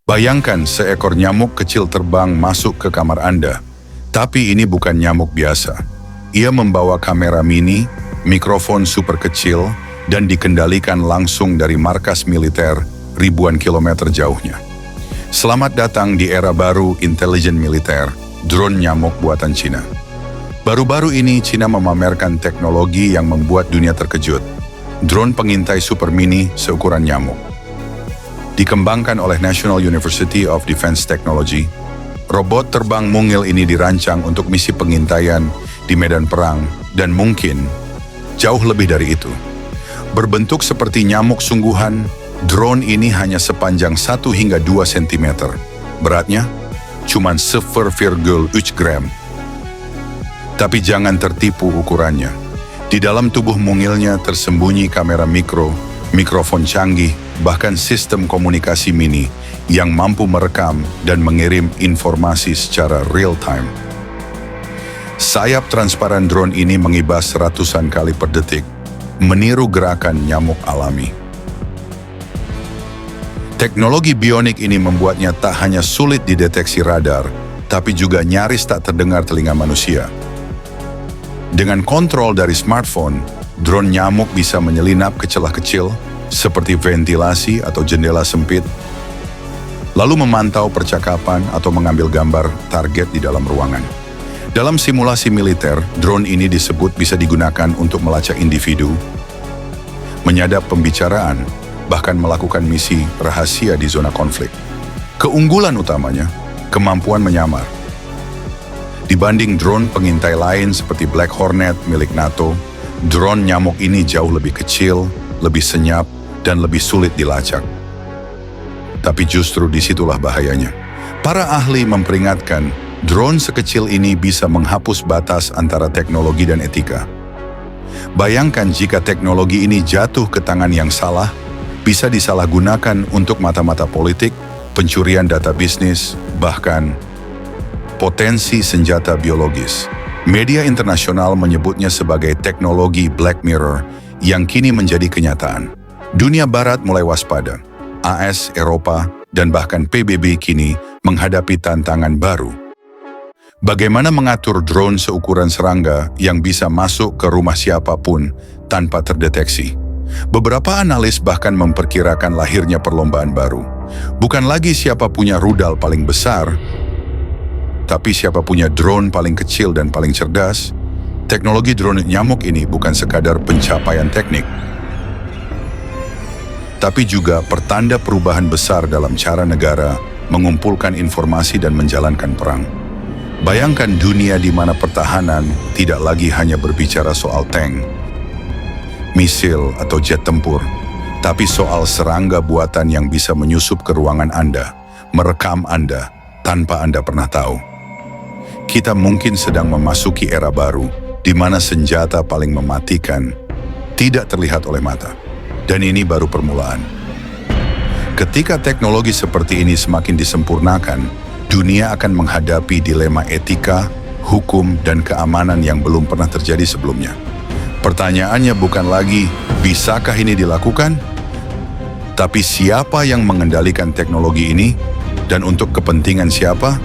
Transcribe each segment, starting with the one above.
Bayangkan seekor nyamuk kecil terbang masuk ke kamar Anda. Tapi ini bukan nyamuk biasa. Ia membawa kamera mini, mikrofon super kecil, dan dikendalikan langsung dari markas militer ribuan kilometer jauhnya. Selamat datang di era baru intelijen militer, drone nyamuk buatan Cina. Baru-baru ini Cina memamerkan teknologi yang membuat dunia terkejut. Drone pengintai super mini seukuran nyamuk. Dikembangkan oleh National University of Defense Technology, robot terbang mungil ini dirancang untuk misi pengintaian di medan perang dan mungkin jauh lebih dari itu. Berbentuk seperti nyamuk sungguhan, drone ini hanya sepanjang 1 hingga 2 cm. Beratnya cuma 0,1 gram. Tapi jangan tertipu ukurannya. Di dalam tubuh mungilnya tersembunyi kamera mikro, mikrofon canggih, bahkan sistem komunikasi mini yang mampu merekam dan mengirim informasi secara real-time. Sayap transparan drone ini mengibas ratusan kali per detik, meniru gerakan nyamuk alami. Teknologi bionik ini membuatnya tak hanya sulit dideteksi radar, tapi juga nyaris tak terdengar telinga manusia. Dengan kontrol dari smartphone, drone nyamuk bisa menyelinap ke celah kecil, seperti ventilasi atau jendela sempit, lalu memantau percakapan atau mengambil gambar target di dalam ruangan. Dalam simulasi militer, drone ini disebut bisa digunakan untuk melacak individu, menyadap pembicaraan, bahkan melakukan misi rahasia di zona konflik. Keunggulan utamanya, kemampuan menyamar. Dibanding drone pengintai lain seperti Black Hornet milik NATO, drone nyamuk ini jauh lebih kecil, lebih senyap, dan lebih sulit dilacak. Tapi justru disitulah bahayanya. Para ahli memperingatkan, drone sekecil ini bisa menghapus batas antara teknologi dan etika. Bayangkan jika teknologi ini jatuh ke tangan yang salah, bisa disalahgunakan untuk mata-mata politik, pencurian data bisnis, bahkan potensi senjata biologis. Media internasional menyebutnya sebagai teknologi Black Mirror yang kini menjadi kenyataan. Dunia Barat mulai waspada. AS, Eropa, dan bahkan PBB kini menghadapi tantangan baru. Bagaimana mengatur drone seukuran serangga yang bisa masuk ke rumah siapapun tanpa terdeteksi? Beberapa analis bahkan memperkirakan lahirnya perlombaan baru. Bukan lagi siapa punya rudal paling besar, tapi siapa punya drone paling kecil dan paling cerdas. Teknologi drone nyamuk ini bukan sekadar pencapaian teknik, tapi juga pertanda perubahan besar dalam cara negara mengumpulkan informasi dan menjalankan perang. Bayangkan dunia di mana pertahanan tidak lagi hanya berbicara soal tank, misil, atau jet tempur, tapi soal serangga buatan yang bisa menyusup ke ruangan Anda, merekam Anda tanpa Anda pernah tahu. Kita mungkin sedang memasuki era baru, di mana senjata paling mematikan tidak terlihat oleh mata. Dan ini baru permulaan. Ketika teknologi seperti ini semakin disempurnakan, dunia akan menghadapi dilema etika, hukum, dan keamanan yang belum pernah terjadi sebelumnya. Pertanyaannya bukan lagi, bisakah ini dilakukan? Tapi siapa yang mengendalikan teknologi ini? Dan untuk kepentingan siapa?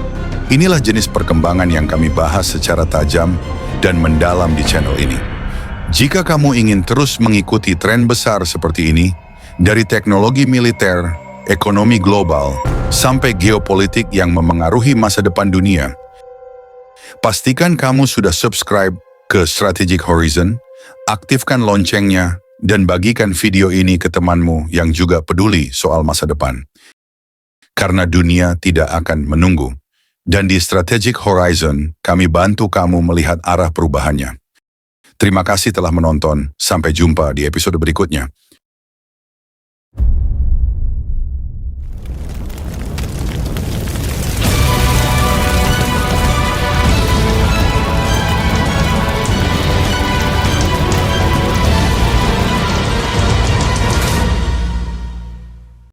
Inilah jenis perkembangan yang kami bahas secara tajam dan mendalam di channel ini. Jika kamu ingin terus mengikuti tren besar seperti ini, dari teknologi militer, ekonomi global, sampai geopolitik yang memengaruhi masa depan dunia, pastikan kamu sudah subscribe ke Strategic Horizon, aktifkan loncengnya, dan bagikan video ini ke temanmu yang juga peduli soal masa depan. Karena dunia tidak akan menunggu. Dan di Strategic Horizon, kami bantu kamu melihat arah perubahannya. Terima kasih telah menonton, sampai jumpa di episode berikutnya.